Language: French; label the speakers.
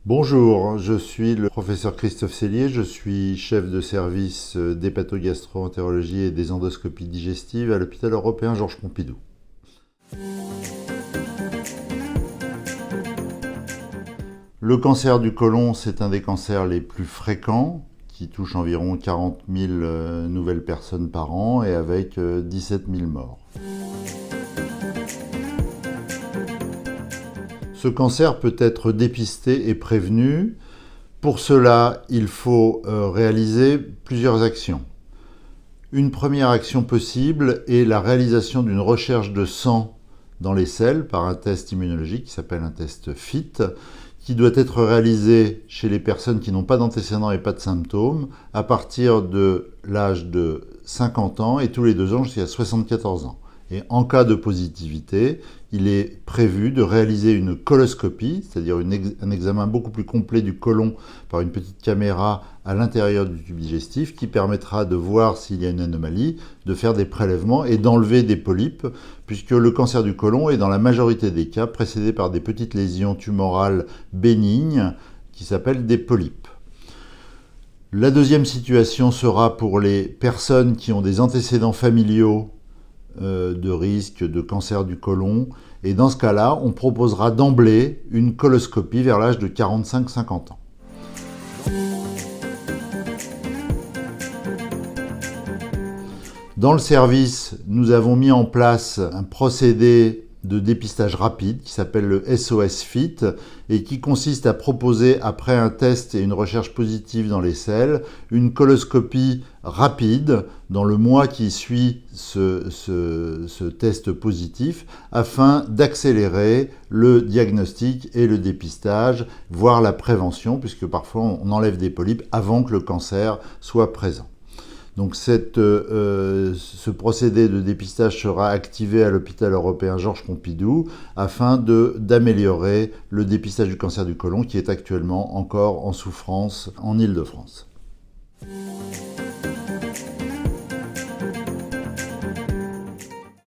Speaker 1: Bonjour, je suis le professeur Christophe Cellier, je suis chef de service d'hépatogastro-entérologie et des endoscopies digestives à l'hôpital européen Georges Pompidou. Le cancer du côlon, c'est un des cancers les plus fréquents, qui touche environ 40 000 nouvelles personnes par an et avec 17 000 morts. Ce cancer peut être dépisté et prévenu. Pour cela, il faut réaliser plusieurs actions. Une première action possible est la réalisation d'une recherche de sang dans les selles par un test immunologique qui s'appelle un test FIT, qui doit être réalisé chez les personnes qui n'ont pas d'antécédents et pas de symptômes à partir de l'âge de 50 ans et tous les 2 ans jusqu'à 74 ans. Et en cas de positivité, il est prévu de réaliser une coloscopie, c'est-à-dire un examen beaucoup plus complet du côlon par une petite caméra à l'intérieur du tube digestif qui permettra de voir s'il y a une anomalie, de faire des prélèvements et d'enlever des polypes, puisque le cancer du côlon est dans la majorité des cas précédé par des petites lésions tumorales bénignes qui s'appellent des polypes. La deuxième situation sera pour les personnes qui ont des antécédents familiaux de risque de cancer du côlon. Et dans ce cas-là, on proposera d'emblée une coloscopie vers l'âge de 45-50 ans. Dans le service, nous avons mis en place un procédé de dépistage rapide qui s'appelle le SOS FIT et qui consiste à proposer, après un test et une recherche positive dans les selles, une coloscopie rapide dans le mois qui suit ce test positif afin d'accélérer le diagnostic et le dépistage, voire la prévention, puisque parfois on enlève des polypes avant que le cancer soit présent. Donc ce procédé de dépistage sera activé à l'hôpital européen Georges Pompidou afin d'améliorer le dépistage du cancer du côlon qui est actuellement encore en souffrance en Île-de-France.